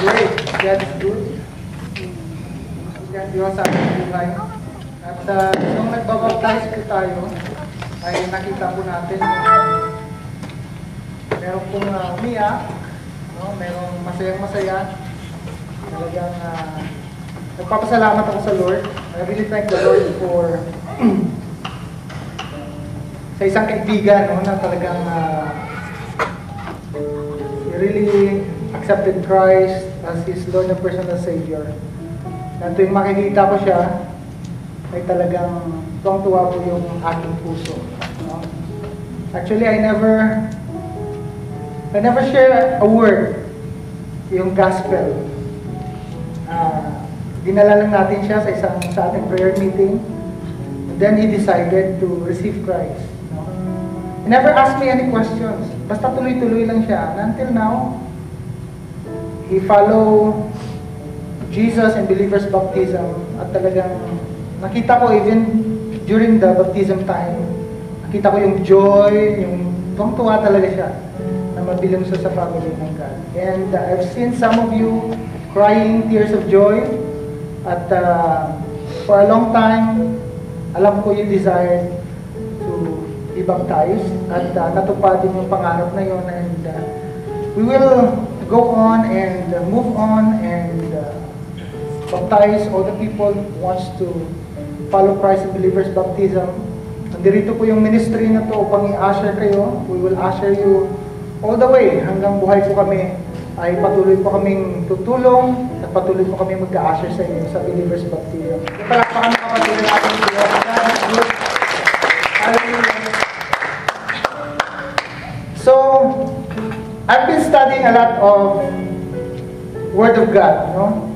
Great. God is good. God Diyos sa ating buhay. At nung nagbabaptize po tayo, ay nakita po natin meron pong umiyak, no? Merong masayang-masaya. Talagang nagpapasalamat ako sa Lord. I really thank the Lord for sa isang kaibigan, no, na talagang he really accepted Christ as his Lord and personal Savior. Na tuwing makikita ko siya, ay talagang tuwang-tuwa po yung aking puso. No? Actually, I never share a word, yung gospel. Dinala lang natin siya sa ating prayer meeting. And then he decided to receive Christ. No? He never asked me any questions. Basta tuloy-tuloy lang siya. And until now, he followed Jesus and believers baptism. At talagang nakita ko even during the baptism time, nakita ko yung joy, yung tuwang-tuwa talaga siya na mabilang siya sa family ng God. And I've seen some of you crying tears of joy. At for a long time, alam ko yung desire to be baptized. At natupad din yung pangarap na yun. And we will go on and move on and baptize all the people who wants to follow Christ and believers baptism. Nandito po yung ministry na to upang i-usher kayo. We will usher you all the way hanggang buhay po kami. Ay patuloy po kaming tutulong at patuloy po kami mag-usher sa inyo sa believers baptism. Palakpakan mo kapatid natin Diyos. So, I've been studying a lot of Word of God, no?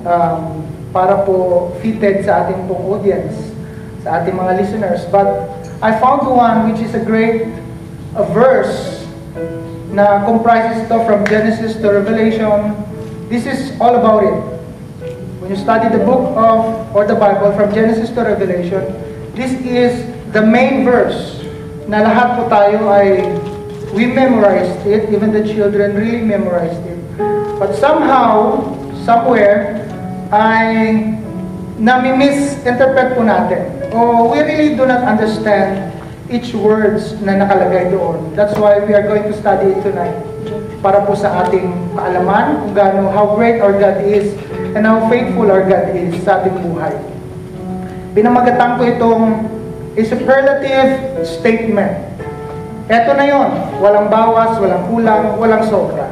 Para po fitted sa ating pong audience, sa ating mga listeners. But I found one which is a great verse na comprises ito from Genesis to Revelation. This is all about it. When you study the book of, or the Bible from Genesis to Revelation, this is the main verse na lahat po tayo ay, we memorized it, even the children really memorized it. But somehow, somewhere, ay nami-misinterpret po natin. O we really do not understand each words na nakalagay doon. That's why we are going to study it tonight. Para po sa ating kaalaman kung gaano, how great our God is and how faithful our God is sa ating buhay. Pinamagatan ko itong a superlative statement. Eto na yon, walang bawas, walang kulang, walang sobra.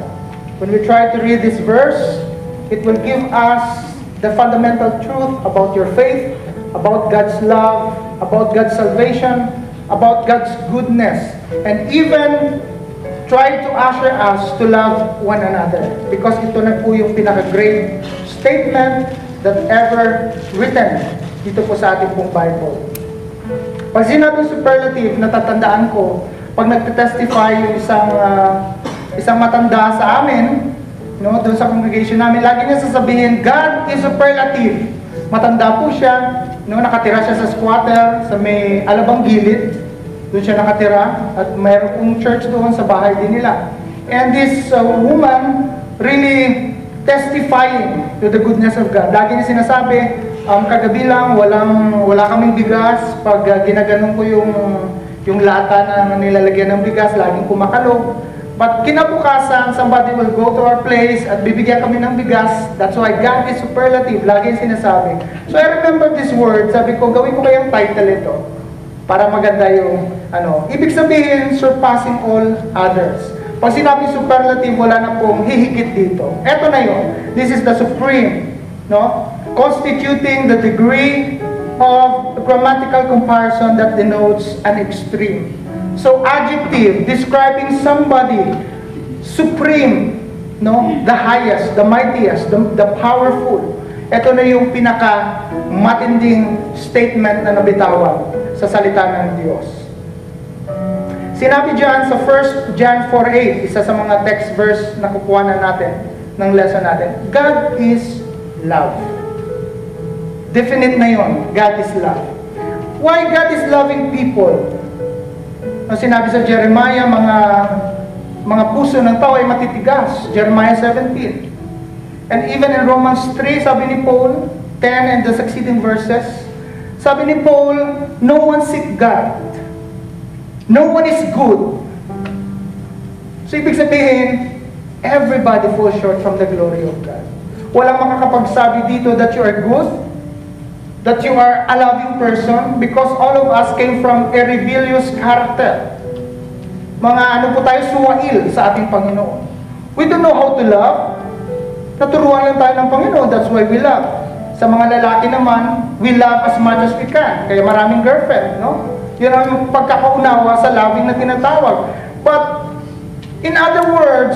When we try to read this verse, it will give us the fundamental truth about your faith, about God's love, about God's salvation, about God's goodness, and even try to usher us to love one another. Because ito na po yung pinaka-great statement that ever written dito po sa ating pong Bible. Pag sinabing superlative, natatandaan ko, pag nagtestify yung isang matanda sa amin, no, doon sa congregation namin, lagi niya sasabihin, God is superlative. Matanda po siya, no, nakatira siya sa squatter, sa may Alabang Gilid. Doon siya nakatira at mayroon pong church doon sa bahay din nila. And this woman really testifying to the goodness of God. Lagi niya sinasabi, kagabi lang, wala kaming bigas. Pag ginaganon ko yung lata na nilalagyan ng bigas, laging kumakalog. But kinabukasan, somebody will go to our place at bibigyan kami ng bigas. That's why God is superlative. Lagi sinasabi. So I remember this word. Sabi ko, gawin ko kayang title ito. Para maganda yung, ibig sabihin, surpassing all others. Pag sinabi superlative, wala na pong hihigit dito. Eto na yun. This is the supreme, no? Constituting the degree of grammatical comparison that denotes an extreme. So adjective, describing somebody supreme, no? The highest, the mightiest, the powerful. Ito na yung pinaka-matinding statement na nabitawan sa salita ng Diyos. Sinabi dyan sa 1 John 4:8, isa sa mga text verse na kukuhanan natin ng lesson natin, God is love. Definite na yon, God is love. Why God is loving people? Ang sinabi sa Jeremiah, mga puso ng tao ay matitigas. Jeremiah 17. And even in Romans 3, sabi ni Paul, 10 and the succeeding verses, sabi ni Paul, no one seek God. No one is good. So ibig sabihin, everybody falls short from the glory of God. Walang makakapagsabi dito that you are good, that you are a loving person, because all of us came from a rebellious character. Mga ano po tayo, suwail sa ating Panginoon. We don't know how to love. Naturuan lang tayo ng Panginoon, that's why we love. Sa mga lalaki naman, we love as much as we can. Kaya maraming girlfriend, no? Yun ang pagkakaunawa sa loving na tinatawag. But, in other words,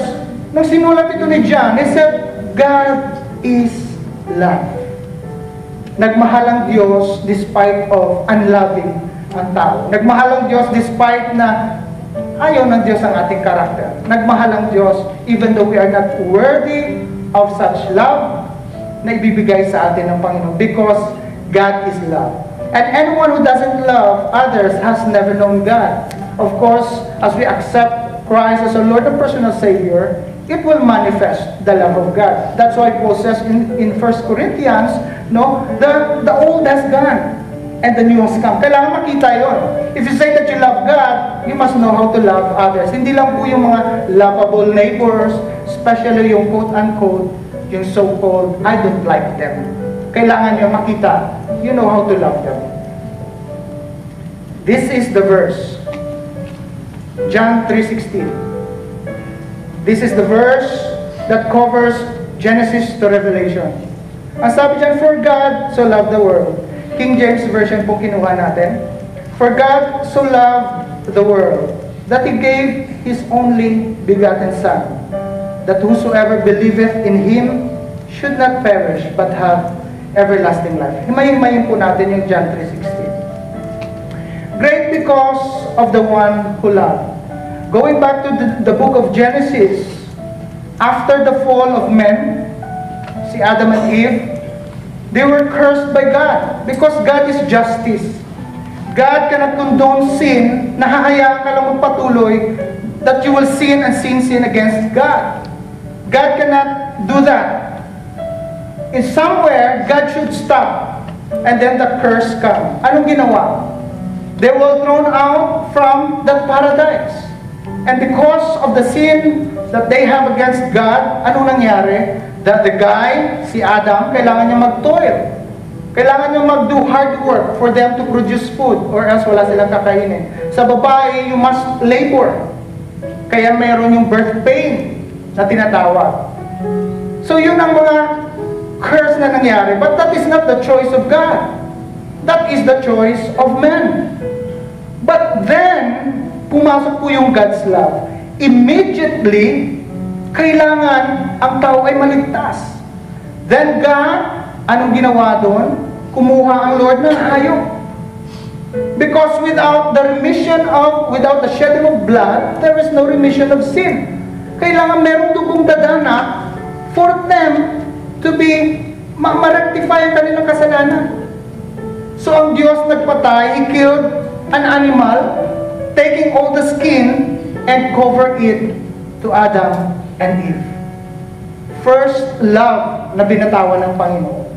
nung sinulat ito ni John, he said, God is love. Nagmahal ang Diyos despite of unloving ang tao. Nagmahal ang Diyos despite na ayaw ng Diyos ang ating karakter. Nagmahal ang Diyos even though we are not worthy of such love na ibibigay sa atin ng Panginoon, because God is love. And anyone who doesn't love others has never known God. Of course, as we accept Christ as our Lord and personal Savior, it will manifest the love of God. That's why Paul says in 1 Corinthians, no, the old has gone and the new has come. Kailangan makita yon. If you say that you love God, you must know how to love others. Hindi lang po yung mga lovable neighbors, especially yung quote-unquote, yung so-called, I don't like them. Kailangan nyo makita, you know how to love them. This is the verse. John 3:16. This is the verse that covers Genesis to Revelation. Ang sabi dyan, for God so loved the world. King James Version po kinuha natin. For God so loved the world that He gave His only begotten Son, that whosoever believeth in Him should not perish but have everlasting life. Himayin-mayin po natin yung John 3:16. Great because of the one who loved. Going back to the book of Genesis, after the fall of men, si Adam and Eve, they were cursed by God because God is justice. God cannot condone sin, nahahayaan ka lang magpatuloy that you will sin and sin against God. God cannot do that. In somewhere, God should stop and then the curse come. Anong ginawa? They were thrown out from that paradise. And because of the sin that they have against God, anong nangyari? That the guy, si Adam, kailangan niya mag-toil. Kailangan niya mag-do hard work for them to produce food or else wala silang kakainin. Sa babae, you must labor. Kaya mayroon yung birth pain na tinatawag. So yun ang mga curse na nangyari. But that is not the choice of God. That is the choice of man. But then, pumasok po yung God's love. Immediately, kailangan ang tao ay maligtas. Then God, anong ginawa doon? Kumuha ang Lord ng hayop. Because without the shedding of blood, there is no remission of sin. Kailangan merong dugong dadana for them to be ma-rectify ang kanilang kasalanan. So ang Diyos nagpatay, He killed an animal, taking all the skin and cover it to Adam and Eve. First love na binatawan ng Panginoon.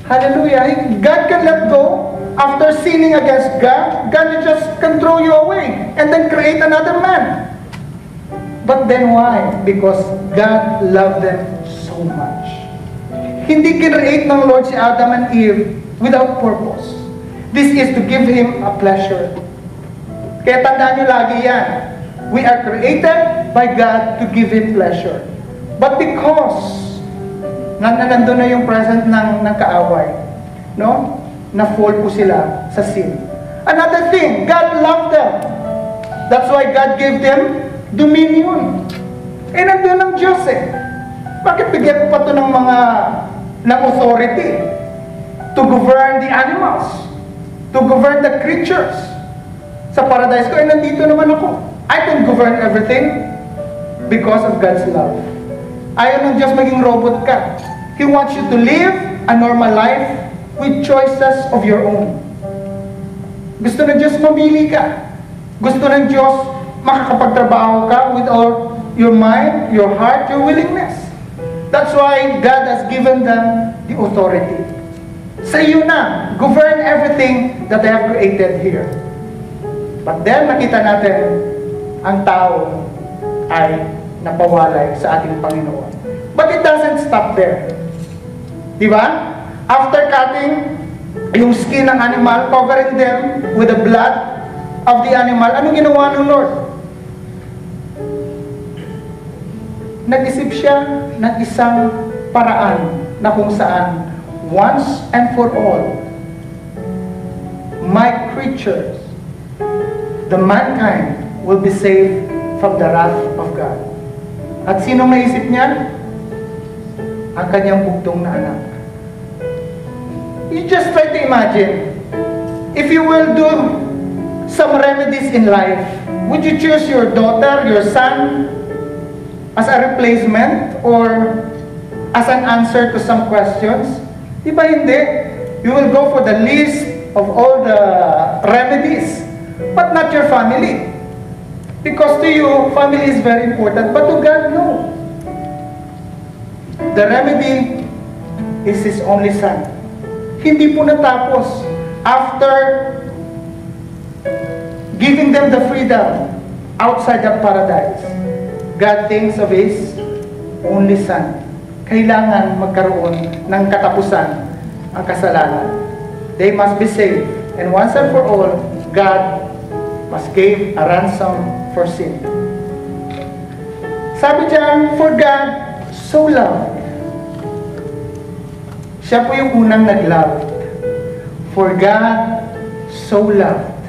Hallelujah! God can let go after sinning against God. God just can throw you away and then create another man. But then why? Because God loved them so much. Hindi kinreate ng Lord si Adam and Eve without purpose. This is to give Him a pleasure. Kaya tandaan nyo lagi yan. We are created by God to give Him pleasure. But because nandun na yung present ng kaaway, no? Na-fall po sila sa sin. Another thing, God loved them. That's why God gave them dominion. Eh, nandun ang Diyos eh. Bakit bigyan ko pa ito ng authority to govern the animals, to govern the creatures? Sa paradise ko, eh, nandito naman ako. I can govern everything because of God's love. Ayaw ng Diyos maging robot ka. He wants you to live a normal life with choices of your own. Gusto ng Diyos mamili ka. Gusto ng Diyos makakapagtrabaho ka with all your mind, your heart, your willingness. That's why God has given them the authority. Sa iyo na, govern everything that I have created here. But then, nakita natin, ang tao ay napawalay sa ating Panginoon. But it doesn't stop there. Di ba? After cutting yung skin ng animal, covering them with the blood of the animal, anong ginawa ng Lord? Nag-isip siya ng isang paraan na kung saan once and for all, my creatures, the mankind, will be saved from the wrath of God. At sinong naisip niya? Ang kanyang bugtong na anak. You just try to imagine, if you will do some remedies in life, would you choose your daughter, your son, as a replacement or as an answer to some questions? Di ba hindi? You will go for the least of all the remedies, but not your family. Because to you, family is very important, but to God, no. The remedy is His only Son. Hindi po natapos after giving them the freedom outside the paradise. God thinks of His only Son. Kailangan magkaroon ng katapusan ang kasalanan. They must be saved. And once and for all, God must give a ransom for sin. Sabi diyan, for God so loved. Siya po yung unang nag-love. For God so loved.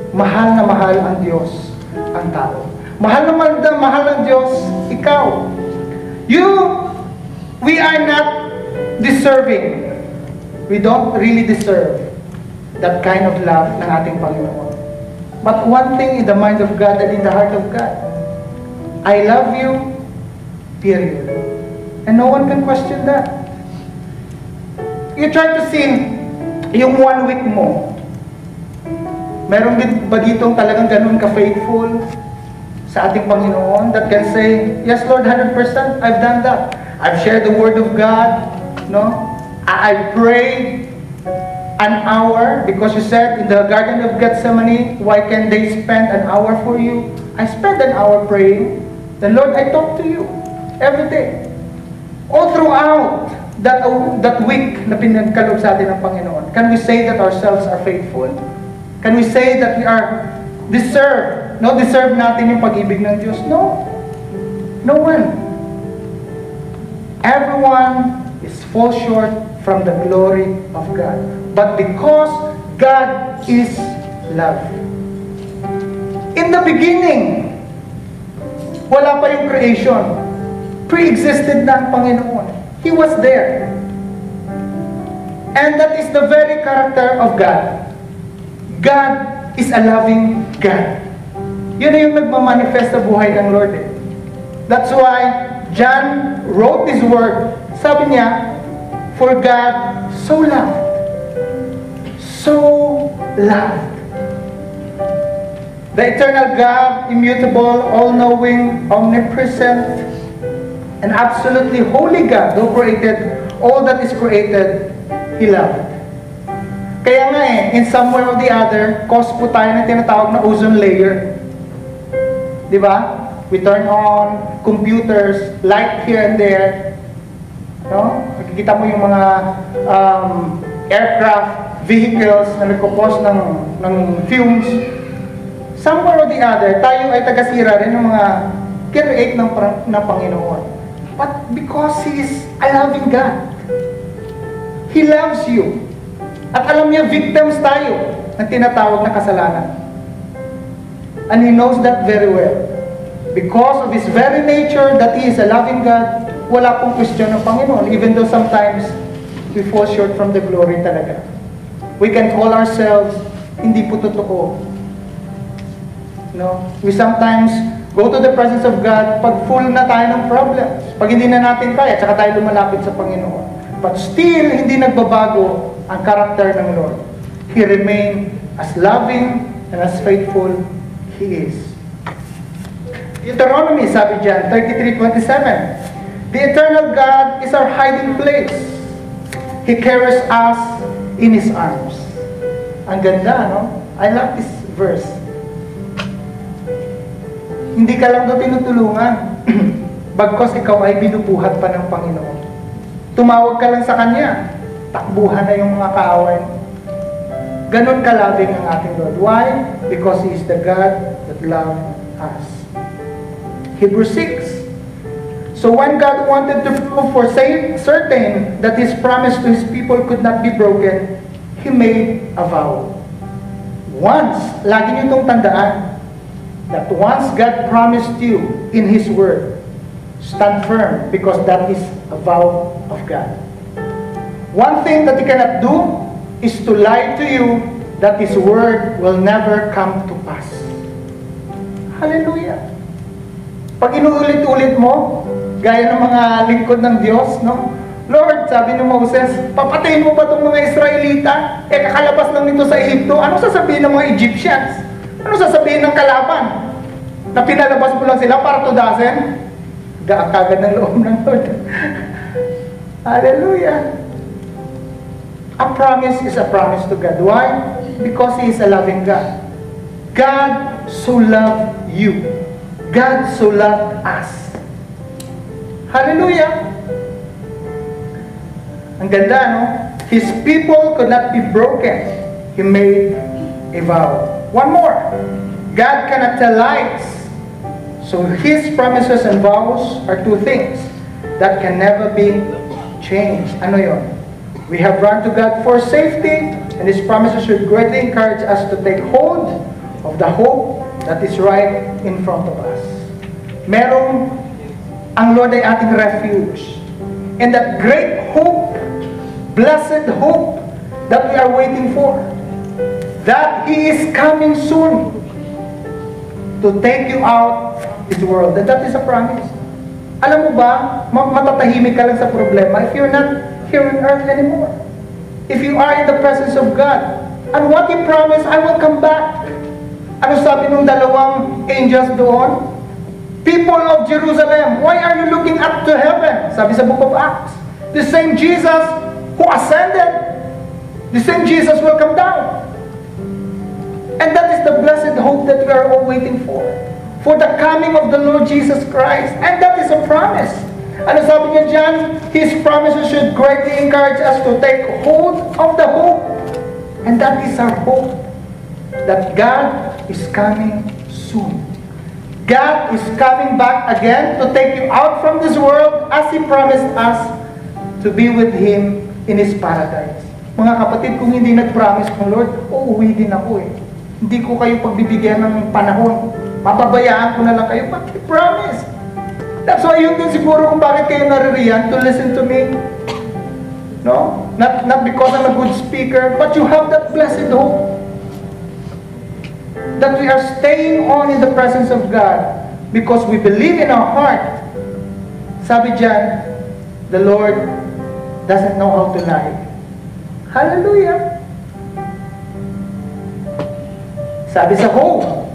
Mahal na mahal ang Diyos ang tao. Mahal na mahal ng Diyos ikaw. We are not deserving. We don't really deserve that kind of love ng ating Panginoon. But one thing in the mind of God and in the heart of God, I love you, period. And no one can question that. You try to see yung 1 week mo. Meron din ba ditong talagang ganun ka-faithful sa ating Panginoon that can say, yes Lord, 100%, I've done that. I've shared the Word of God, no? I prayed an hour because you said in the Garden of Gethsemane, why can they spend an hour for you? I spent an hour praying. Then Lord, I talk to you every day. All throughout that week na pinagkaloob sa atin ng Panginoon, can we say that ourselves are faithful? Can we say that we are deserve natin yung pag-ibig ng Diyos? No. No one. Everyone fall short from the glory of God. But because God is love. In the beginning, wala pa yung creation. Pre-existed na ang Panginoon. He was there. And that is the very character of God. God is a loving God. Yun na yung nagmamanifest sa buhay ng Lord. That's why John wrote this word. Sabi niya, for God so loved. So loved. The eternal God, immutable, all-knowing, omnipresent, and absolutely holy God who created all that is created, He loved. Kaya nga in some way or the other, cause po tayo ng tinatawag na ozone layer. Di ba? We turn on computers, light here and there. No? Nakikita mo yung mga aircraft, vehicles na nagkukos ng fumes. Somewhere or the other, tayo ay tagasira rin ng mga create ng Panginoon. But because He is a loving God, He loves you. At alam niya, victims tayo ng tinatawag na kasalanan. And He knows that very well. Because of His very nature that He is a loving God, wala pong question ng Panginoon, even though sometimes we fall short from the glory talaga. We can call ourselves, hindi po totoo. No? We sometimes go to the presence of God pag full na tayo ng problems. Pag hindi na natin kaya, tsaka tayo lumalapit sa Panginoon. But still, hindi nagbabago ang karakter ng Lord. He remained as loving and as faithful He is. Deuteronomy, sabi dyan, 33:27. The eternal God is our hiding place. He carries us in His arms. Ang ganda, no? I love this verse. Hindi ka lang daw tinutulungan, bagkos ikaw ay binubuhat pa ng Panginoon. Tumawag ka lang sa Kanya, takbuhan na yung mga kaaway mo. Ganon kalabing ang ating Lord. Why? Because He is the God that loves us. Hebrews 6. So when God wanted to prove for certain that His promise to His people could not be broken, He made a vow. Once, lagi niyo itong tandaan, that once God promised you in His Word, stand firm because that is a vow of God. One thing that He cannot do is to lie to you that His Word will never come to pass. Hallelujah! Pag inuulit-ulit mo, gaya ng mga lingkod ng Diyos, no? Lord, sabi ni Moses, papatayin mo ba itong mga Israelita? Kakalabas lang nito sa Egypto. Ano sasabihin ng mga Egyptians? Ano sasabihin ng kalaban? Na pinalabas mo lang sila para tudasin? Kagad ng loob ng Lord. Hallelujah! A promise is a promise to God. Why? Because He is a loving God. God so loved you. God so loved us. Hallelujah! Ang ganda, no? His people could not be broken. He made a vow. One more. God cannot tell lies. So His promises and vows are two things that can never be changed. Ano yun? We have run to God for safety, and His promises should greatly encourage us to take hold of the hope that is right in front of us. Merong ang Lord ay ating refuge. And that great hope, blessed hope that we are waiting for, that He is coming soon to take you out of this world. And that is a promise. Alam mo ba, matatahimik ka lang sa problema if you're not here on earth anymore. If you are in the presence of God. And what He promised, I will come back. Ano sabi ng dalawang angels doon? People of Jerusalem, why are you looking up to heaven? Sabi sa book of Acts. The same Jesus who ascended, the same Jesus will come down. And that is the blessed hope that we are all waiting for the coming of the Lord Jesus Christ. And that is a promise. Ano sabi niya dyan? His promises should greatly encourage us to take hold of the hope. And that is our hope, that God is coming soon. God is coming back again to take you out from this world as He promised us to be with Him in His paradise. Mga kapatid, kung hindi nag-promise ng Lord, uuwi din ako eh. Hindi ko kayo pagbibigyan ng panahon. Mapabayaan ko na lang kayo. But He promised. That's why yun din siguro kung bakit kayo naririyan to listen to me. No? Not because I'm a good speaker, but you have that blessed hope that we are staying on in the presence of God because we believe in our heart. Sabi dyan, the Lord doesn't know how to lie. Hallelujah! Sabi sa Hope,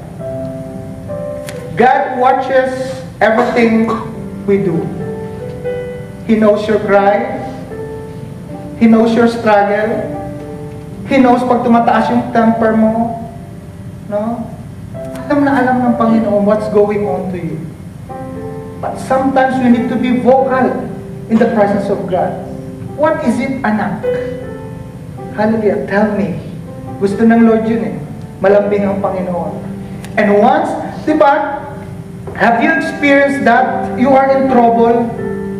God watches everything we do. He knows your cry. He knows your struggle. He knows pag tumataas yung temper mo. No? Alam na alam ng Panginoon what's going on to you. But sometimes we need to be vocal in the presence of God. What is it, anak? Hallelujah. Tell me. Gusto ng Lord yun eh. Malambing ang Panginoon. And once, di ba, have you experienced that you are in trouble,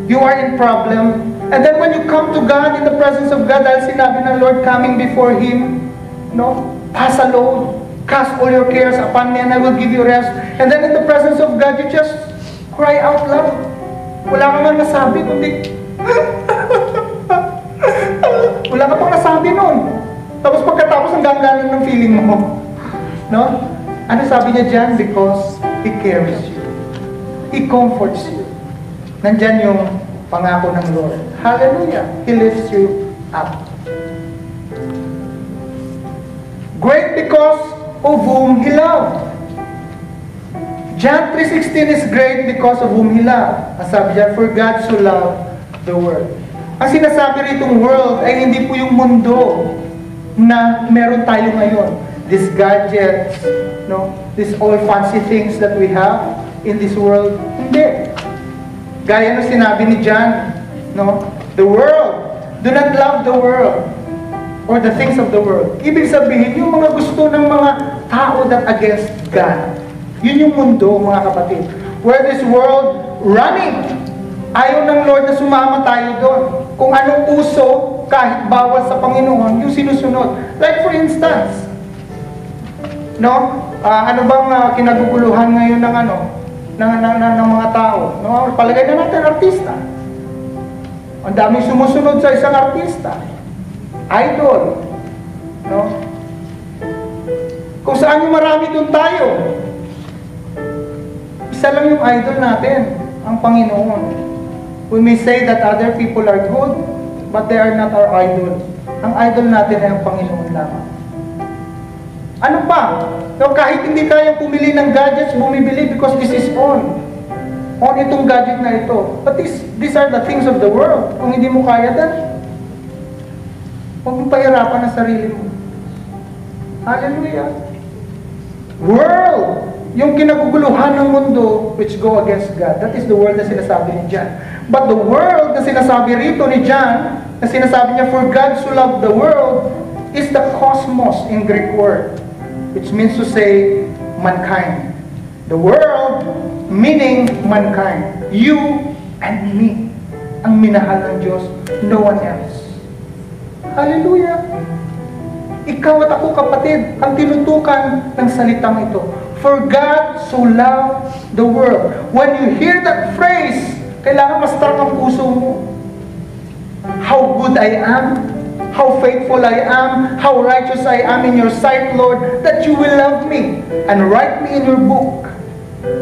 you are in problem, and then when you come to God in the presence of God, dahil sinabi ng Lord coming before Him, no, pass a load, cast all your cares upon me and I will give you rest. And then in the presence of God, you just cry out loud. Wala ka nga nasabi, kundi wala ka pang nasabi nun. Tapos pagkatapos ang ganggalan ng feeling mo. No? Ano sabi niya dyan? Because He carries you. He comforts you. Nandyan yung pangako ng Lord. Hallelujah! He lifts you up. Great because of whom He loved. John 3:16 is great because of whom He loved. Ang sabi niya, for God so loved the world. Ang sinasabi ritong world ay hindi po yung mundo na meron tayo ngayon. These gadgets, no? These all fancy things that we have in this world. Hindi. Gaya ng sinabi ni John, no? The world. Do not love the world or the things of the world. Ibig sabihin, yung mga gusto ng mga tao that against God. Yun yung mundo, mga kapatid. Where this world running. Ayaw ng Lord na sumama tayo doon. Kung anong uso, kahit bawal sa Panginoon, yung sinusunod. Like for instance, no? Ano bang kinaguguluhan ngayon ng ng mga tao? No? Palagay na natin, artista. Ang daming sumusunod sa isang artista. Idol. No? Kung saan yung marami doon tayo. Isa lang yung idol natin, ang Panginoon. We may say that other people are good, but they are not our idol. Ang idol natin ay ang Panginoon lamang. Ano pa? No, kahit hindi tayo pumili ng gadgets, bumibili because this is on. On itong gadget na ito. But these are the things of the world. Kung hindi mo kaya, then huwag mong pahirapan ang sarili mo. Hallelujah. World! Yung kinaguguluhan ng mundo which go against God. That is the world na sinasabi ni John. But the world na sinasabi rito ni John, na sinasabi niya, for God so loved the world, is the cosmos in Greek word, which means to say, mankind. The world, meaning mankind. You and me. Ang minahal ng Diyos, no one else. Hallelujah! Ikaw at ako, kapatid, ang tinutukan ng salitang ito. For God so loved the world. When you hear that phrase, kailangan ma-strong ang puso mo. How good I am, how faithful I am, how righteous I am in your sight, Lord, that you will love me and write me in your book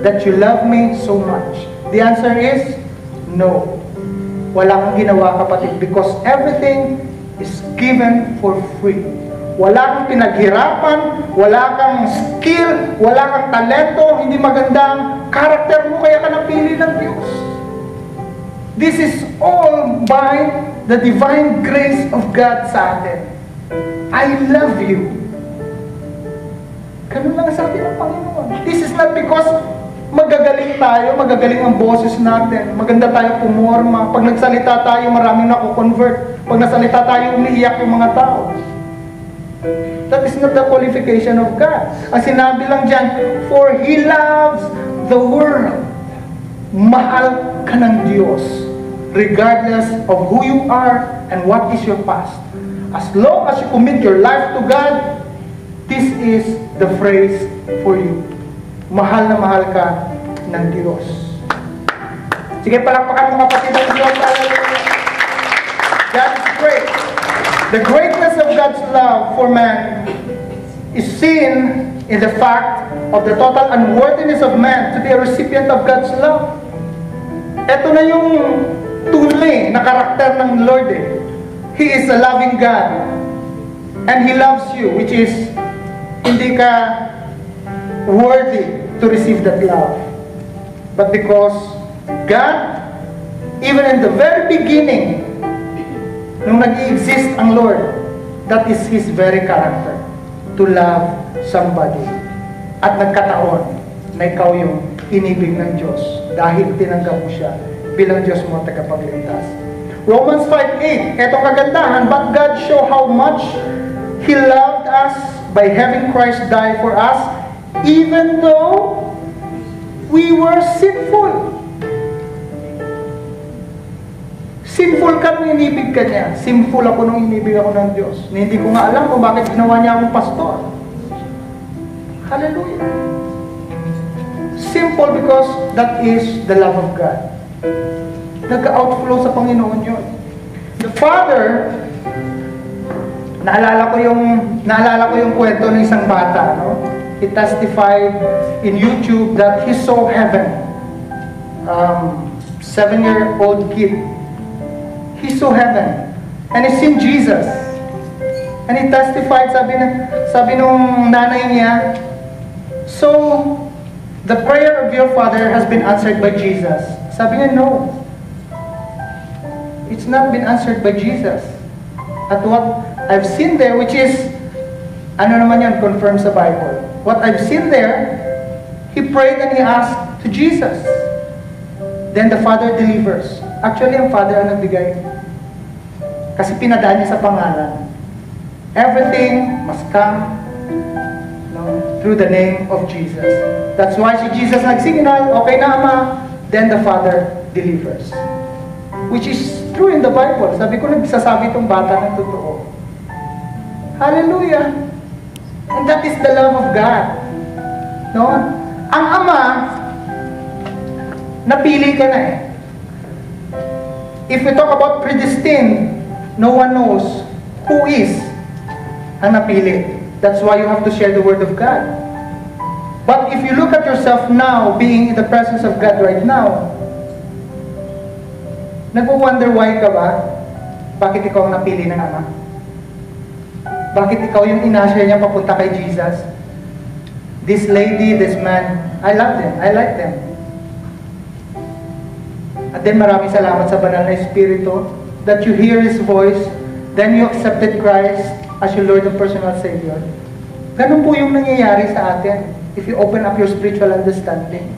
that you love me so much. The answer is no. Wala kang ginawa, kapatid, because everything is given for free. Wala kang pinaghirapan, wala kang skill, wala kang talento, hindi magandang karakter mo, kaya ka napili ng Diyos. This is all by the divine grace of God sa atin. I love you. Ganun lang sabi ng Panginoon. This is not because magagaling tayo, magagaling ang boses natin, maganda tayo pumorma. Pag nagsalita tayo, maraming nako-convert. Pag nasalita tayo, umiiyak yung mga tao. That is not the qualification of God. Ang sinabi lang dyan, for He loves the world. Mahal ka ng Diyos, regardless of who you are and what is your past. As long as you commit your life to God, this is the phrase for you. Mahal na mahal ka ng Diyos. Sige, palakpakan mo, kapatid ng Diyos. God is great. The greatness of God's love for man is seen in the fact of the total unworthiness of man to be a recipient of God's love. Ito na yung tunay na karakter ng Lord. He is a loving God. And He loves you, which is hindi ka worthy to receive that love. But because God, even in the very beginning, nung nag-i-exist ang Lord, that is His very character, to love somebody. At nagkataon na ikaw yung inibig ng Diyos dahil tinanggap mo siya bilang Diyos mo tagapagligtas. Romans 5:8, etong kagandahan, but God show how much He loved us by having Christ die for us, even though we were sinful. Sinful ka nung inibig ka niya. Sinful ako nung inibig ako ng Diyos. Hindi ko nga alam kung bakit ginawa niya akong pastor. Hallelujah. Simple because that is the love of God. Nag-outflow sa Panginoon yun. The Father, naalala ko yung kwento ng isang bata, no? He testified in YouTube that he saw heaven. 7-year-old kid. He saw heaven. And he seen Jesus. And he testified, sabi nung nanay niya, so, the prayer of your father has been answered by Jesus. Sabi niya, no. It's not been answered by Jesus. At what I've seen there, which is, ano naman yan, confirms the Bible. What I've seen there, he prayed and he asked to Jesus. Then the Father delivers. Actually, ang Father ang nagbigay. Kasi pinadaan niya sa pangalan. Everything must come through the name of Jesus. That's why si Jesus nagsignal, okay na Ama, then the Father delivers. Which is true in the Bible. Sabi ko, nagsasabi itong bata ng totoo. Hallelujah! And that is the love of God. No? Ang Ama, napili ka na eh. If we talk about predestined, no one knows who is ang napili. That's why you have to share the Word of God. But if you look at yourself now, being in the presence of God right now, nagwo-wonder why ka ba? Bakit ikaw ang napili ng Ama? Bakit ikaw yung inasya niya papunta kay Jesus? This lady, this man, I love them. I like them. At then maraming salamat sa banal na Espiritu that you hear His voice, then you accepted Christ as your Lord and personal Savior. Ganun po yung nangyayari sa atin if you open up your spiritual understanding.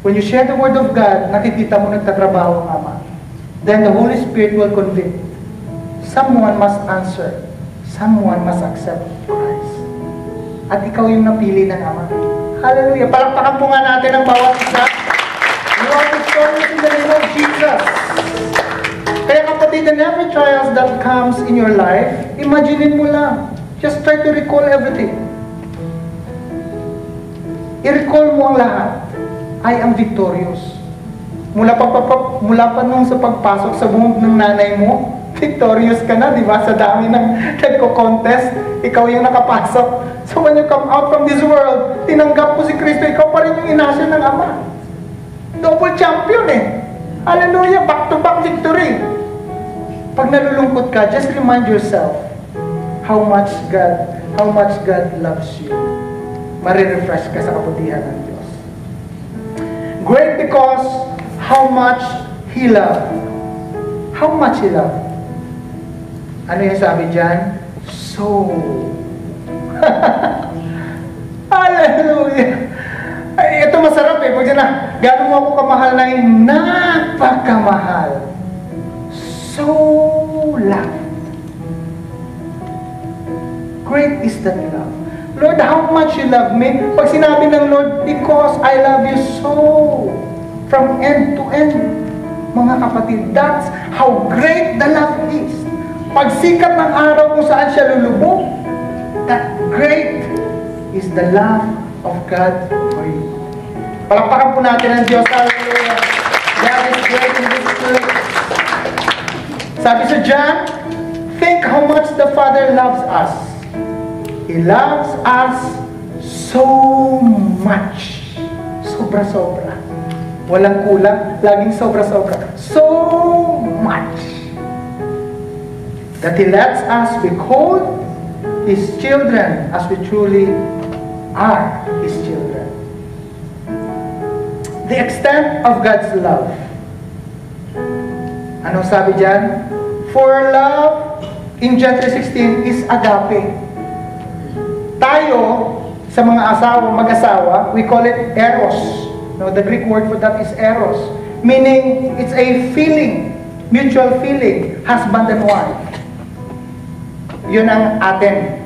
When you share the Word of God, nakikita mo nagtatrabaho ang Ama. Then the Holy Spirit will convict. Someone must answer. Someone must accept Christ. At ikaw yung napili ng Ama. Hallelujah! Palakpakan po nga natin ang bawat isa. You are victorious in the name of Jesus. Kaya kapatid, in every trials that comes in your life, imagine mo lang. Just try to recall everything. I-recall mo ang lahat. I am victorious. Mula pa nung sa pagpasok sa buhok ng nanay mo, victorious ka na, di ba? Sa dami ng nagko-contest, ikaw yung nakapasok. So when you come out from this world, tinanggap mo si Kristo, ikaw pa rin yung inasya ng Ama. Double champion eh. Hallelujah, back-to-back victory. Pag nalulungkot ka, just remind yourself how much God loves you. Marirefresh ka sa kabutihan ng Diyos. Great because how much He loved. How much He loved. Ano yung sabi dyan? So. Hallelujah. Ay, ito masarap eh. Pag na, gano'n mo ako kamahal na yung napakamahal. So loved. Great is that love. Lord, how much you love me? Pag sinabi ng Lord, because I love you so. From end to end. Mga kapatid, that's how great the love is. Pag sikat ng araw kung saan siya lulubog, that great is the love of God for you. Palakpakan po natin ang Diyos. Hallelujah. God is great in this place. Sabi sa John, think how much the Father loves us. He loves us so much. Sobra-sobra. Walang kulang, laging sobra-sobra. So much. That He lets us be called His children as we truly are His children. The extent of God's love. Anong sabi dyan? For love, in John 3:16, is agape. Tayo, sa mga mag-asawa, we call it eros. No, the Greek word for that is eros. Meaning, it's a feeling, mutual feeling, husband and wife. Yun ang atin.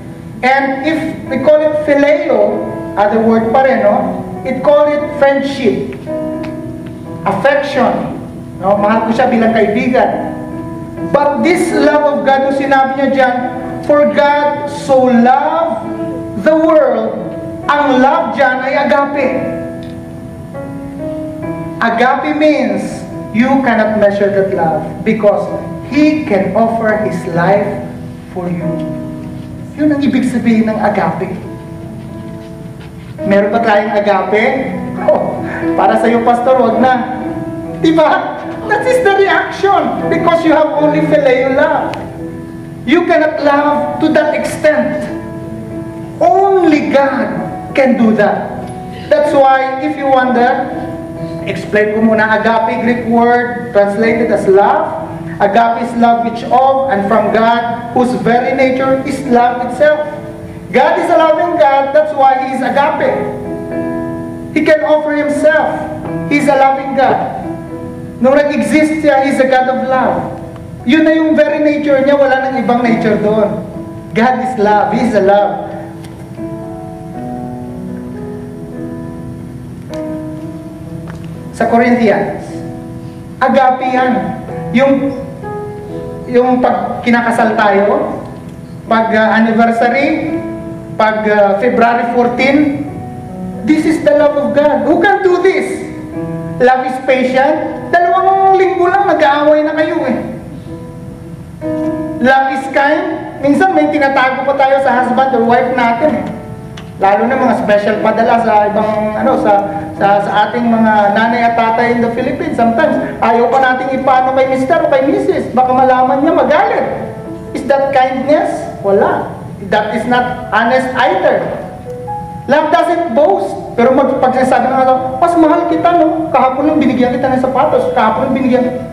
And if we call it phileo, other word pa rin, no? It call it friendship, affection. No? Mahal ko siya bilang kaibigan. But this love of God, yung sinabi niya dyan, for God so loved the world, ang love dyan ay agape. Agape means you cannot measure that love because He can offer His life for you. Yun ang ibig sabihin ng agape. Meron ba tayong agape? Oh, para sa iyo, pastor, wag na. Diba? That is the reaction because you have only phileo love. You cannot love to that extent. Only God can do that. That's why, if you wonder, explain ko muna, agape, Greek word, translated as love. Agape is love which of and from God, whose very nature is love itself. God is a loving God, that's why He is agape. He can offer Himself. He's a loving God. Nung nag-exist siya, He's a God of love. Yun na yung very nature niya, wala nang ibang nature doon. God is love, He is a love. Sa Corinthians, agape yan. Yung pag kinakasal tayo, pag anniversary, pag February 14, this is the love of God. Who can do this? Love is patient. 2 linggo lang, nag-aaway na kayo eh. Love is kind. Minsan may tinatago pa tayo sa husband or wife natin eh. Lalo na mga special padala sa ibang, sa ating mga nanay at tatay in the Philippines. Sometimes, ayaw pa nating ipano kay Mr. o kay Mrs. Baka malaman niya magalit. Is that kindness? Wala. That is not honest either. Love doesn't boast. Pero pag sinasabi ng mga mas mahal kita, no? Kahapon lang binigyan kita ng sapatos. Kahapon lang binigyan kita.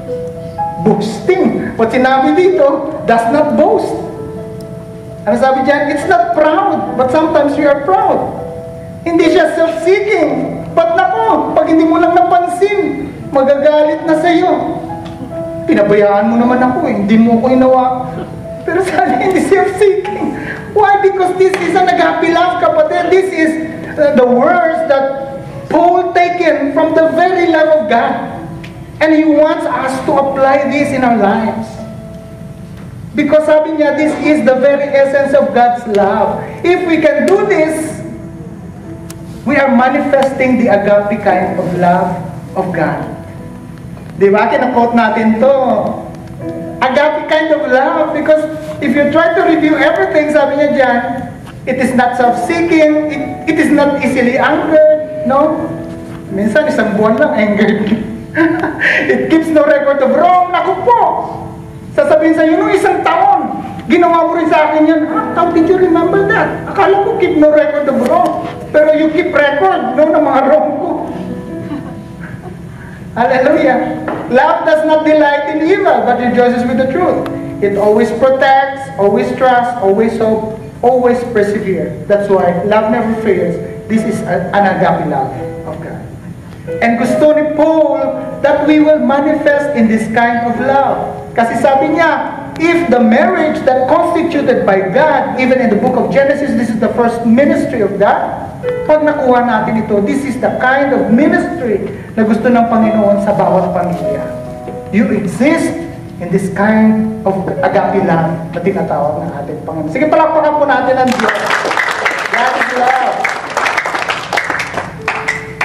Boasting. What sinabi dito, does not boast. Ano sabi dyan? It's not proud, but sometimes we are proud. Hindi siya self-seeking. But nako, pag hindi mo lang napansin, magagalit na sa iyo. Pinabayaan mo naman ako eh, hindi mo ko inawa. Pero sabi, hindi self-seeking. Why? Because this is an agape love, kapatid. This is the words that Paul taken from the very love of God. And he wants us to apply this in our lives. Because sabi niya, this is the very essence of God's love. If we can do this, we are manifesting the agape kind of love of God. Di ba? Kina-quote natin to. Agape kind of love. Because if you try to review everything, sabi niya dyan, it is not self-seeking, it is not easily angered, no? Minsan, isang buwan lang angered. It keeps no record of wrong. Naku po! Sasabihin sa iyo, nung isang taon, ginawa mo rin sa akin yan. How did you remember that? Akala ko keep no record of wrong. Pero you keep record, no, ng mga wrong ko. Hallelujah. Love does not delight in evil, but rejoices with the truth. It always protects, always trusts, always hope, always persevere. That's why love never fails. This is an agape love of God. And gusto ni Paul that we will manifest in this kind of love. Kasi sabi niya, if the marriage that constituted by God, even in the book of Genesis, this is the first ministry of God, pag nakuha natin ito, this is the kind of ministry na gusto ng Panginoon sa bawat pamilya. You exist in this kind of agape love na tinatawag ng ating Panginoon. Sige, palakpakan po natin ang Diyos. God is love.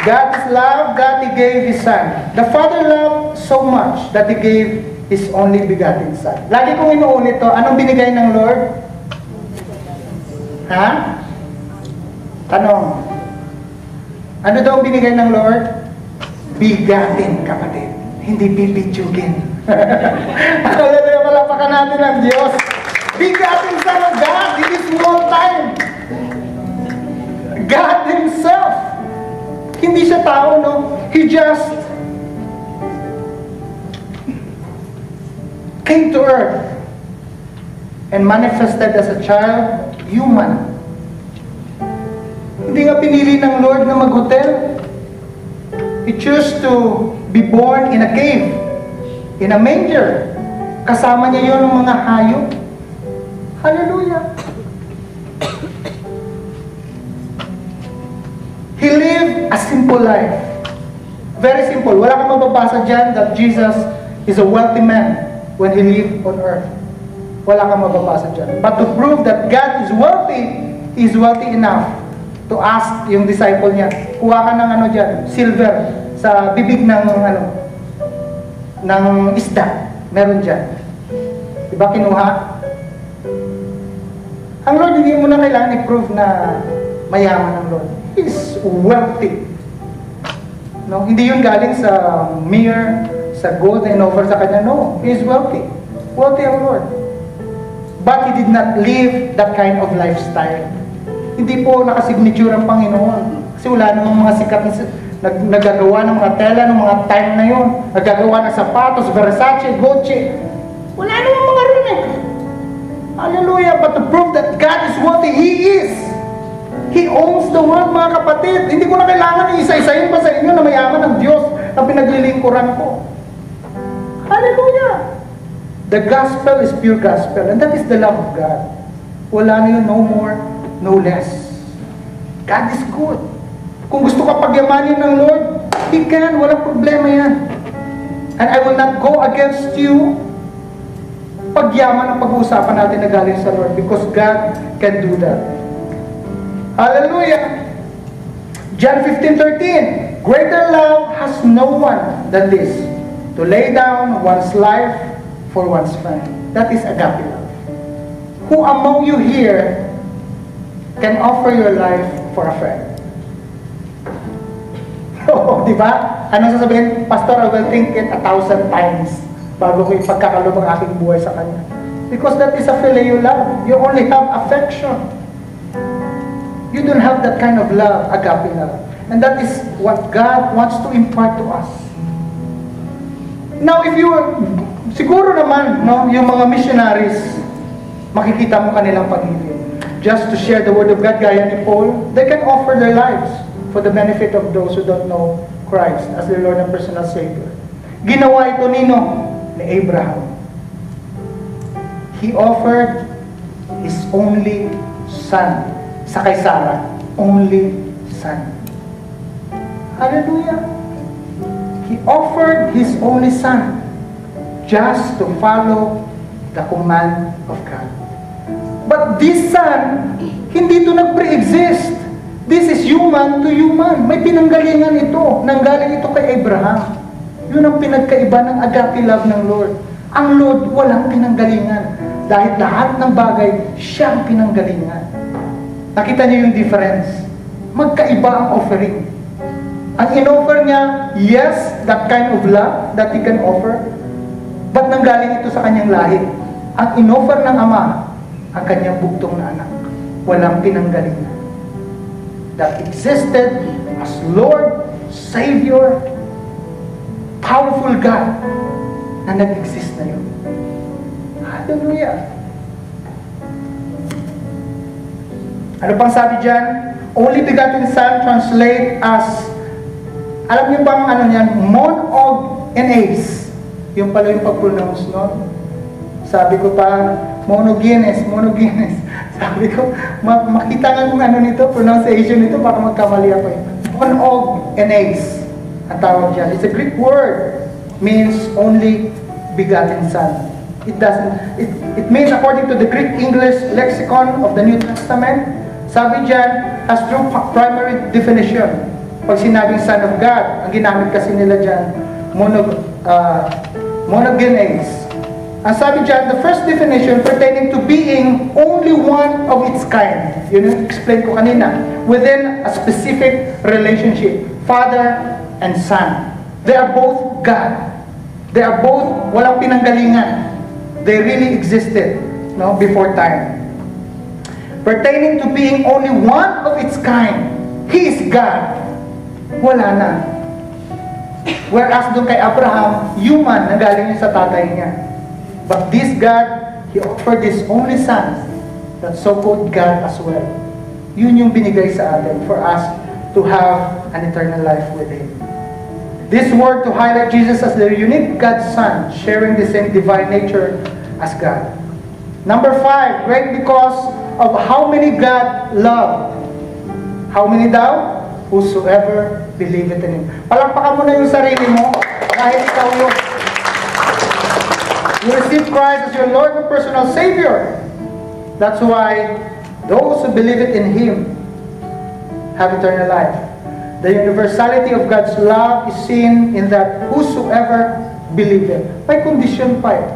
God is love. God, He gave His Son. The Father loved so much that He gave His only begotten Son. Lagi kong inuulit to. Anong binigay ng Lord? Ha? Tanong. Ano daw binigay ng Lord? Bigatin, kapatid. Hindi pipitsugin. Hallelujah, palapakan natin ang Diyos. Bigatin Son of God. It is small time. God Himself. Hindi siya tao, no? He just came to earth and manifested as a child, human. Hindi nga pinili ng Lord na mag-hotel. He chose to be born in a cave, in a manger. Kasama niya yun ng mga hayop. Hallelujah! He lived a simple life. Very simple. Wala kang mababasa dyan that Jesus is a wealthy man when He lived on earth. Wala kang mababasa dyan. But to prove that God is wealthy, He is wealthy enough to ask yung disciple niya, kuha ka ng dyan, silver sa bibig ng ng isda. Meron dyan. Diba kinuha? Ang Lord, hindi mo na kailangan i-prove na mayaman ang Lord. He is wealthy. No? Hindi yun galing sa mere, sa gold na in-offer sa kanya. No, He is wealthy. Wealthy ang Lord. But He did not live that kind of lifestyle. Hindi po nakasignature ang Panginoon Kasi wala namang mga sikat na nagagawa ng mga tela ng mga time na yun. Nagagawa ng sapatos, Versace, Gucci. Wala namang mga rin eh. Hallelujah. But to prove that God is worthy, He is. He owns the world, mga kapatid. Hindi ko na kailangan isa-isayin pa sa inyo na mayaman ng Diyos na pinaglilingkuran ko. Hallelujah. The gospel is pure gospel. And that is the love of God. Wala na yun, no more, no less. God is good. Kung gusto ka pagyamanin ng Lord, He can. Walang problema yan. And I will not go against you. Pagyaman ang pag-uusapan natin na galing sa Lord because God can do that. Hallelujah! John 15:13, greater love has no one than this, to lay down one's life for one's friend. That is agape love. Who among you here can offer your life for a friend? Oo, di ba? Ano sasabihin? Pastor, I will think it 1,000 times bago ko ipagkakalob ang aking buhay sa Kanya. Because that is a phileo love. You only have affection. You don't have that kind of love, agape love. And that is what God wants to impart to us. Now, if you siguro naman, no, yung mga missionaries, makikita mo kanilang pag-ibig. Just to share the word of God, gaya ni Paul, they can offer their lives for the benefit of those who don't know Christ as their Lord and personal Savior. Ginawa ito ni Abraham. He offered his only son. Sa kay Sarah, only son. Hallelujah! He offered his only son just to follow the command of God. But this son, hindi ito nag-pre-exist. This is human to human. May pinanggalingan ito. Nanggaling ito kay Abraham. Yun ang pinagkaiba ng agape love ng Lord. Ang Lord walang pinanggalingan. Dahil lahat ng bagay, siya ang pinanggalingan. Nakita niyo yung difference? Magkaiba ang offering. Ang in-offer niya, yes, that kind of love that He can offer. But nanggaling ito sa kanyang lahi. Ang in-offer ng Ama, ang kanyang bugtong na anak. Walang pinanggalingan. That existed as Lord, Savior, powerful God na nag-exist na yun. Hallelujah! Ano pang sabi dyan? Only begotten Son translate as, alam niyo bang ano niyan? Monog enes. Yung pala yung pag-pronounce, no? Sabi ko pa, monogenes. Sabi ko, makita nga kung ano nito, pronunciation nito, baka magkamali ako eh. Monog enes. Ang tawag dyan. It's a Greek word. Means only begotten Son. It means according to the Greek English lexicon of the New Testament, sabi dyan, as true primary definition. Pag sinabing Son of God, ang ginamit kasi nila dyan, monogenes. Ang sabi dyan, the first definition pertaining to being only one of its kind. Yun yung explain ko kanina. Within a specific relationship. Father and Son. They are both God. They are both walang pinanggalingan. They really existed, no, before time. Pertaining to being only one of its kind. He is God. Wala na. Whereas doon kay Abraham, human na galing sa tatay niya. But this God, He offered His only Son, that so-called God as well. Yun yung binigay sa atin for us to have an eternal life with Him. This word to highlight Jesus as the unique God's Son, sharing the same divine nature as God. Number 5, great because of how many God loved. How many daw? Whosoever believeth in Him. Palakpakan mo na yung sarili mo dahil ikaw yun. You receive Christ as your Lord and personal Savior. That's why those who believe it in Him have eternal life. The universality of God's love is seen in that whosoever believeth. May condition pa eh.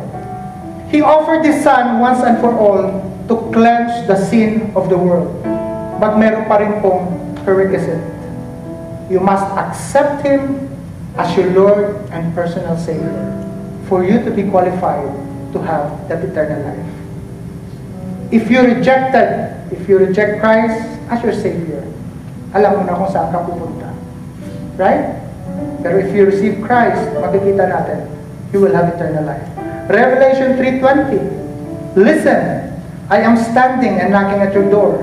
He offered His Son once and for all to cleanse the sin of the world. But meron pa rin pong prerequisite. You must accept Him as your Lord and personal Savior for you to be qualified to have that eternal life. If you reject Christ as your Savior, alam mo na kung saan ka pupunta. Right? Pero if you receive Christ, makikita natin, you will have eternal life. Revelation 3:20. Listen, I am standing and knocking at your door.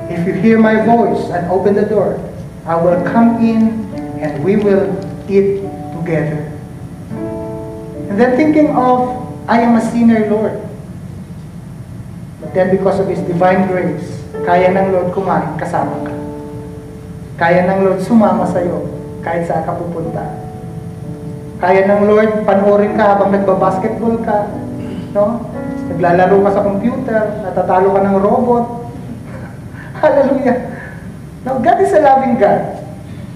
If you hear my voice and open the door, I will come in and we will eat together. And then thinking of, I am a sinner, Lord. But then because of His divine grace, kaya ng Lord kumain kasama ka. Kaya ng Lord sumama sa'yo kahit saan ka pupunta. Kaya ng Lord panoorin ka habang nagbabasketball ka. No? Naglalaro ka sa computer, natatalo ka ng robot. Hallelujah. No, God is a loving God.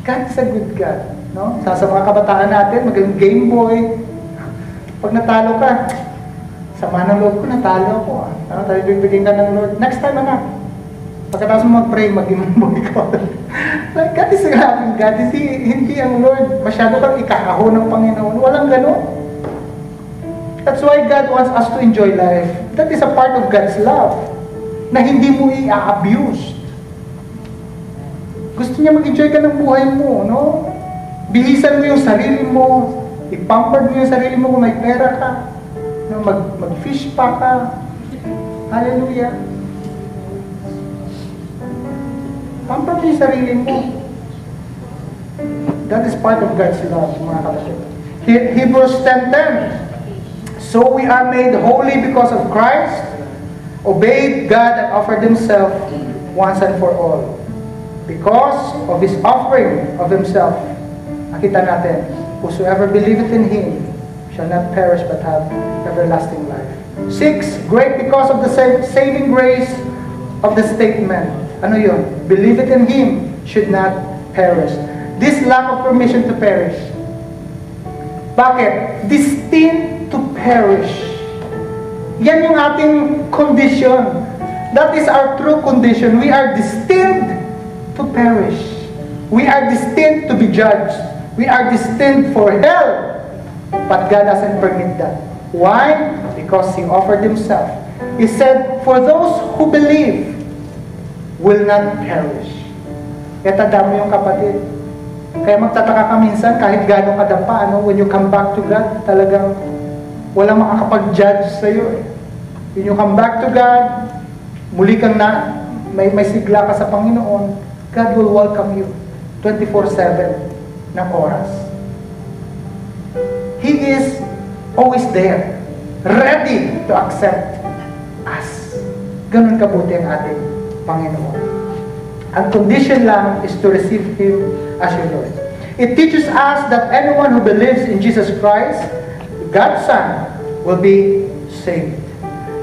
God is a good God. No? Sa mga kabataan natin, magaling Game Boy. Pag natalo ka, sama ng Lord ko, natalo ako. Ano, tayo bibigyan ka ng Lord. Next time, anak. Pagkatapos mo mag-pray, mag-Game Boy ka. Like, God is a loving God. Hindi ang Lord. Masyado kang ikakaho ng Panginoon. Walang gano'n. That's why God wants us to enjoy life. That is a part of God's love. Na hindi mo i-abuse. Gusto niya mag-enjoy ka ng buhay mo, no? Bihisan mo yung sarili mo. I-pamper mo yung sarili mo kung may pera ka. No? Mag-fish pa ka. Hallelujah. Pamper mo yung sarili mo. That is part of God's love, mga kapatid. Hebrews 10:10. So we are made holy because of Christ, obeyed God and offered Himself once and for all. Because of His offering of Himself, nakita natin, whosoever believeth in Him shall not perish but have everlasting life. 6, great because of the saving grace of the statement. Ano yun? Believeth in Him should not perish. This lack of permission to perish. Bakit? Destined to perish. Yan yung ating condition. That is our true condition. We are destined to perish. We are destined to be judged. We are destined for hell. But God doesn't permit that. Why? Because He offered Himself. He said, for those who believe will not perish. Kaya tanda mo yung kapatid. Kaya magtataka ka minsan kahit gano'ng kadapa, when you come back to God, talagang walang makakapag-judge sa'yo. When you come back to God, muli kang may sigla ka sa Panginoon, God will welcome you 24/7 ng oras. He is always there, ready to accept us. Ganun kabuti ang ating Panginoon. Ang condition lang is to receive Him as your Lord. It teaches us that anyone who believes in Jesus Christ, God's Son, will be saved.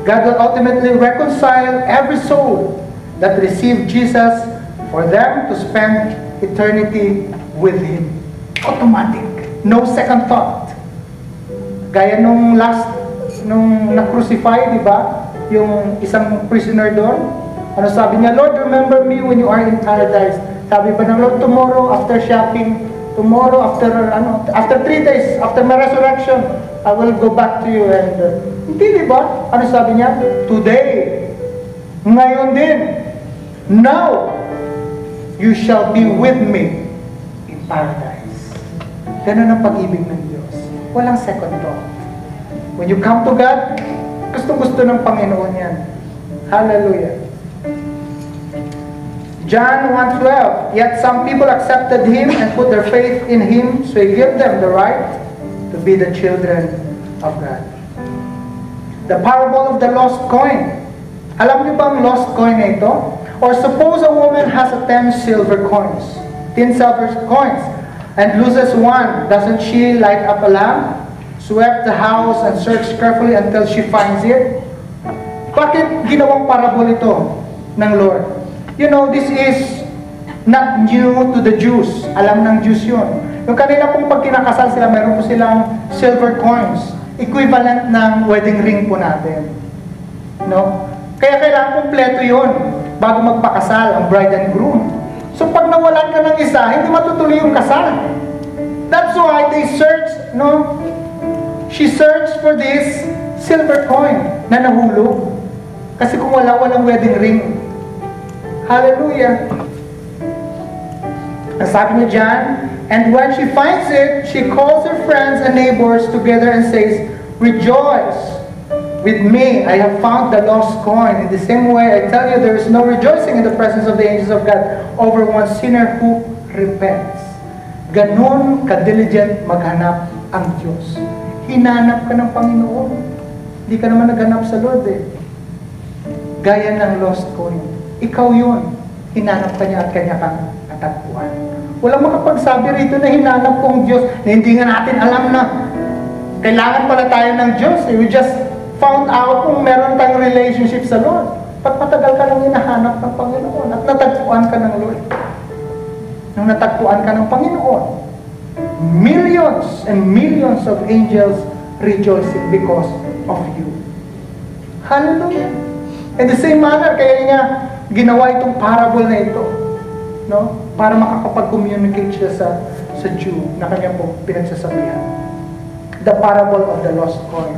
God will ultimately reconcile every soul that received Jesus for them to spend eternity with Him. Automatic. No second thought. Gaya nung na-crucify, di ba? Yung isang prisoner doon. Ano sabi niya? Lord, remember me when you are in paradise. Sabi pa ng Lord, tomorrow after shopping, tomorrow after 3 days, after my resurrection, I will go back to you. And hindi, di ba? Ano sabi niya? Today, ngayon din, now, you shall be with me in paradise. Ganun ang pag-ibig ng Diyos. Walang second thought. When you come to God, gusto-gusto ng Panginoon yan. Hallelujah. John 1:12, yet some people accepted Him and put their faith in Him, so He gave them the right to be the children of God. The parable of the lost coin. Alam niyo ba ang lost coin na ito? Or suppose a woman has 10 silver coins, and loses one. Doesn't she light up a lamp, sweep the house, and search carefully until she finds it? Bakit ginawang parable ito ng Lord? You know, this is not new to the Jews. Alam ng Jews yun. Yung kanila pong pag kinakasal sila, meron po silang silver coins. Equivalent ng wedding ring po natin. No? Kaya kailangan kompleto yun bago magpakasal ang bride and groom. So pag nawalan ka ng isa, hindi matutuloy yung kasal. That's why they searched, no? She searched for this silver coin na nahulog. Kasi kung walang wedding ring. Hallelujah. Ang sabi niya dyan, and when she finds it, she calls her friends and neighbors together and says, rejoice with me, I have found the lost coin. In the same way, I tell you, there is no rejoicing in the presence of the angels of God over one sinner who repents. Ganon ka-diligent maghanap ang Diyos. Hinanap ka ng Panginoon. Hindi ka naman naghanap sa Lord eh. Gaya ng lost coin. Ikaw yun. Hinanap ka niya at kanya kang natagpuan. Walang makapagsabi rito na hinanap ko ang Diyos na hindi nga natin alam na kailangan pala tayo ng Diyos. We just found out kung meron tayong relationship sa Lord. Pag matagal ka nang hinahanap ng Panginoon at natagpuan ka ng Lord. Nung natagpuan ka ng Panginoon, millions and millions of angels rejoicing because of you. Hallelujah! In the same manner, kaya niya ginawa itong parable na ito, no? Para makakapag-communicate siya sa Jew na kanya po pinagsasabihan. The parable of the lost coin.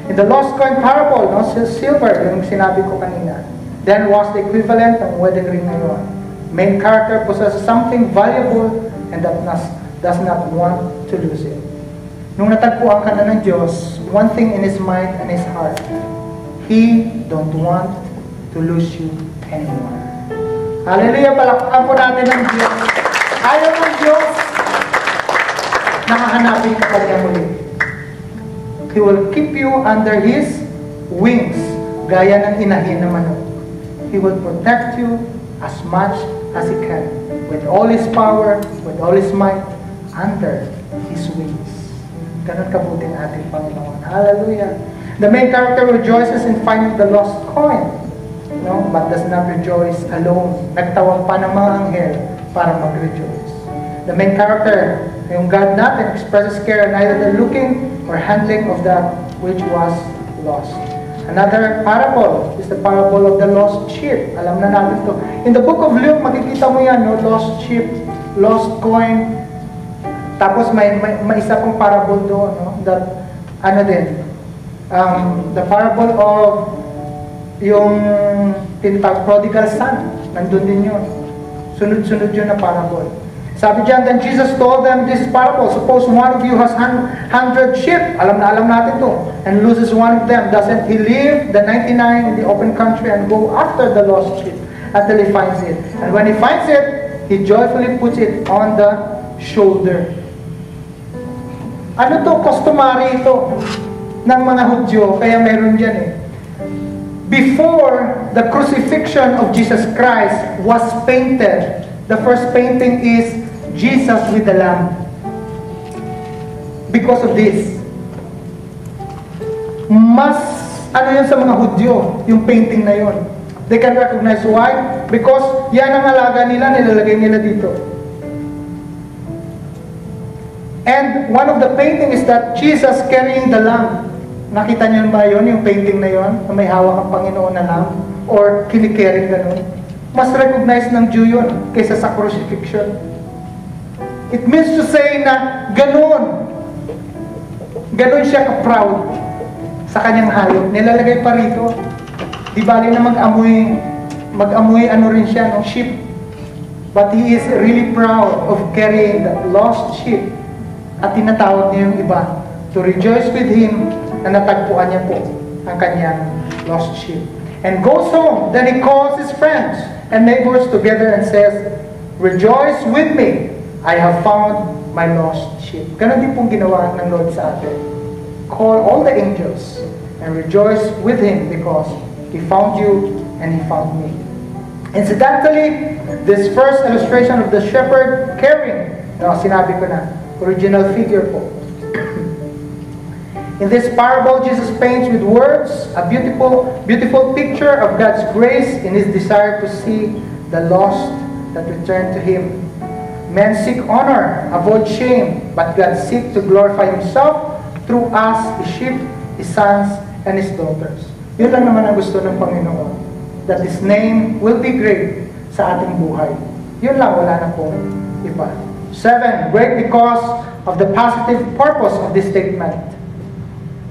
In the lost coin parable, no, silver, yung sinabi ko kanina, then was the equivalent ng wedding ring ngayon. Main character possesses something valuable and that does not want to lose it. Nung natagpuan ka na ng Diyos, one thing in His mind and His heart, He don't want to lose you anymore. Hallelujah! Palakpakan po natin ang Diyos. Ayaw ng Diyos, nakahanapin ka pa niya muli. He will keep you under His wings, gaya ng inahin na manok. He will protect you as much as He can, with all His power, with all His might, under His wings. Ganun kabuting ating Panginoon. Hallelujah! The main character rejoices in finding the lost coin, no? But does not rejoice alone. Nagtawag pa ng mga anghel para mag-rejoice. The main character, yung God natin, expresses care in either the looking or handling of that which was lost. Another parable is the parable of the lost sheep. Alam na natin to. In the book of Luke, makikita mo yan, no? Lost sheep, lost coin. Tapos may isa pang parable doon, no? That, ano din, the parable of yung tinatawag prodigal son. Nandun din yun. Sunod-sunod yun na parable. Sabi diyan, then Jesus told them this parable. Suppose one of you has 100 sheep. Alam natin to. And loses one of them. Doesn't he leave the 99 in the open country and go after the lost sheep until he finds it? And when he finds it, he joyfully puts it on the shoulder. Ano to? Customary ito ng mga Hudyo. Kaya meron dyan eh. Before the crucifixion of Jesus Christ was painted, the first painting is Jesus with the Lamb. Because of this, mas ano yun sa mga Hudyo, yung painting na yun. They can recognize why? Because yan ang alaga nila, nilalagay nila dito. And one of the painting is that Jesus carrying the Lamb. Nakita niyo ba yun, yung painting na yun, na may hawak ang Panginoon na Lamb? Or kinikerry ganun? Mas recognize ng Jew yun kaysa sa crucifixion. It means to say na ganun Ganon siya ka-proud sa kanyang hayop. Nilalagay pa rito. Di bali na mag-amoy ano rin siya, no? Sheep. But he is really proud of carrying the lost sheep. At tinatawag niya yung iba to rejoice with him na natagpuan niya po ang kanyang lost sheep. And goes home. Then he calls his friends and neighbors together and says, "Rejoice with me. I have found my lost sheep." Ganon din pong ginawa ng Lord sa atin. Call all the angels and rejoice with him because he found you and he found me. Incidentally, this first illustration of the shepherd carrying, sinabi ko na, original figure po. In this parable, Jesus paints with words a beautiful picture of God's grace in his desire to see the lost that return to him. Men seek honor, avoid shame, but God seeks to glorify himself through us, his sheep, his sons, and his daughters. Yun lang naman ang gusto ng Panginoon. That his name will be great sa ating buhay. Yun lang, wala na pong iba. 7, great because of the positive purpose of this statement.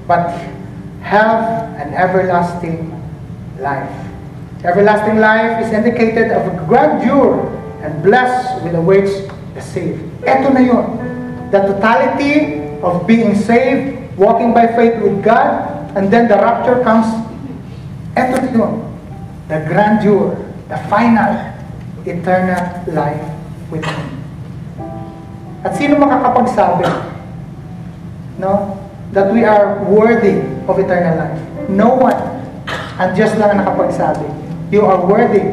But have an everlasting life. Everlasting life is indicated of grandeur and blessed with awaits saved. Eto na yun. The totality of being saved, walking by faith with God, and then the rapture comes. Eto na yun. The grandeur, the final, eternal life with Him. At sino makakapagsabi, no, that we are worthy of eternal life? No one. And just lang ang nakapagsabi, you are worthy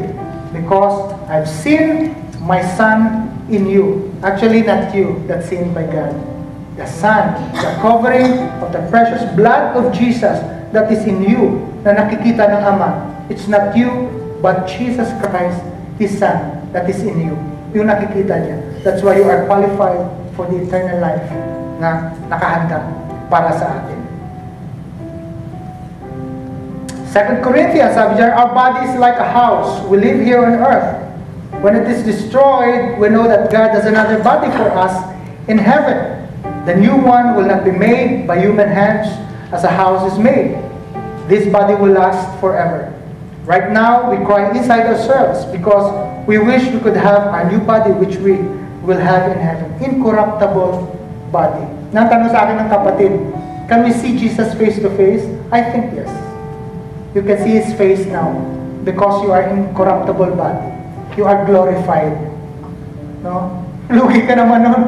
because I've seen my Son in you. Actually, not you, that's seen by God. The Son, the covering of the precious blood of Jesus that is in you, na nakikita ng Ama. It's not you, but Jesus Christ, His Son, that is in you. Yung nakikita niya. That's why you are qualified for the eternal life na nakahanda para sa atin. 2 Corinthians, sabi dyan, our body is like a house. We live here on earth. When it is destroyed, we know that God has another body for us in heaven. The new one will not be made by human hands as a house is made. This body will last forever. Right now, we cry inside ourselves because we wish we could have our new body which we will have in heaven. Incorruptible body. Natanong sa akin ng kapatid, can we see Jesus face to face? I think yes. You can see His face now because you are incorruptible body. You are glorified. No? Lugi ka naman nun.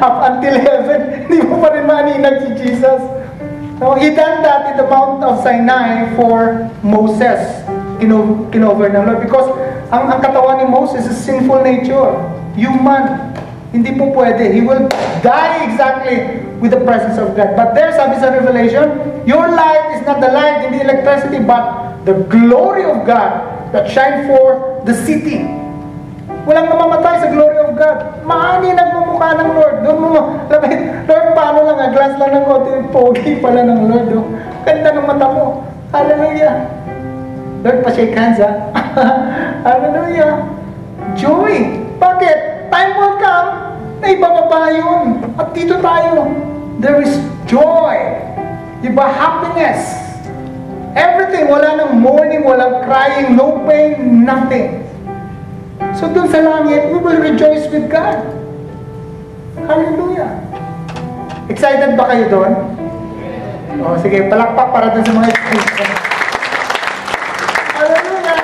Up until heaven, hindi mo pa rin maaninag si Jesus. No? He done that in the Mount of Sinai for Moses. Kinover ng Lord. Because ang katawan ni Moses is sinful nature. Human. Hindi po pwede. He will die exactly with the presence of God. But there, sabi sa Revelation, your light is not the light in the electricity, but the glory of God that shine forth the city. Walang namamatay sa glory of God. Maani nagmumukha ng Lord. Doon mo, Lord, paano lang, glance lang ng konti, pogi pala ng Lord. Oh. Ganda ng mata mo. Hallelujah. Lord, pa-shake hands, ha? Hallelujah. Joy. Bakit? Time will come na ibababa yun. At dito tayo. There is joy. Diba? Happiness. Everything. Wala nang mourning, walang crying, no pain, nothing. So dun sa langit, we will rejoice with God. Hallelujah. Excited ba kayo doon? O, sige, palakpak para dun sa mga excited. Hallelujah.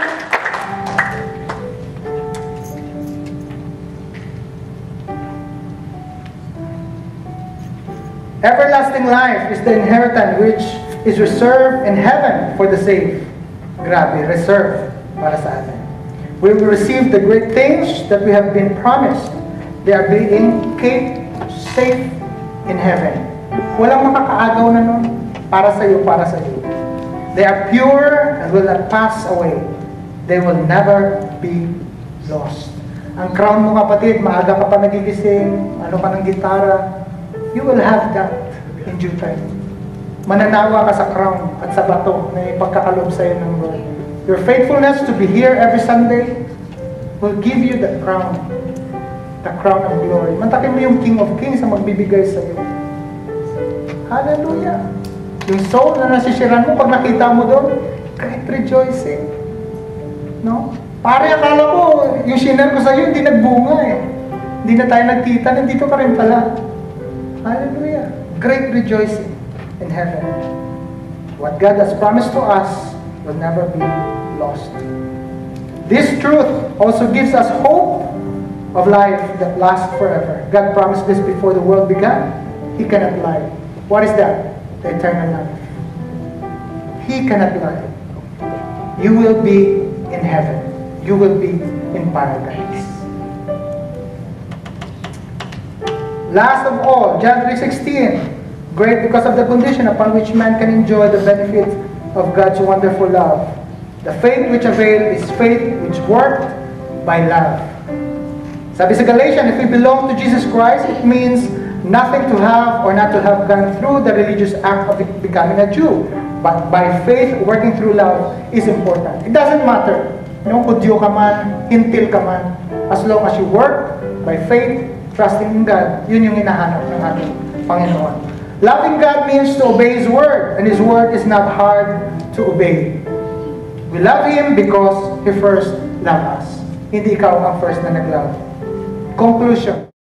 Everlasting life is the inheritance which is reserved in heaven for the saved. Grabe, reserved para sa atin. We will receive the great things that we have been promised. They are being kept safe in heaven. Walang makakaagaw na nun. Para sa iyo, para sa iyo. They are pure and will not pass away. They will never be lost. Ang crown mo, kapatid, maaga ka pa nagigising, ano ka ng gitara, you will have that in due time. Mananawa ka sa crown at sa bato na ipagkakalob sa iyo ng Lord. Your faithfulness to be here every Sunday will give you the crown of glory. Mantakin mo yung King of Kings na magbibigay sa iyo. Hallelujah! Yung soul na nasisiran mo, pag nakita mo doon, great rejoicing. No? Pare, akala ko, yung sinare ko sa iyo, hindi nagbunga eh. Hindi na tayo nagkita, nandito ka rin pala. Hallelujah! Great rejoicing in heaven. What God has promised to us will never be lost. This truth also gives us hope of life that lasts forever. God promised this before the world began. He cannot lie. What is that? The eternal life. He cannot lie. You will be in heaven. You will be in paradise. Last of all, John 3:16. Great because of the condition upon which man can enjoy the benefits of God's wonderful love. The faith which avails is faith which worked by love. Sabi sa Galatians, if we belong to Jesus Christ, it means nothing to have or not to have gone through the religious act of becoming a Jew. But by faith, working through love is important. It doesn't matter. Kudyo ka man, hintil ka man. As long as you work by faith, trusting in God, yun yung hinahanap ng ating Panginoon. Loving God means to obey His Word, and His Word is not hard to obey. We love Him because He first loved us. Hindi ikaw ang first na nag-love. Conclusion.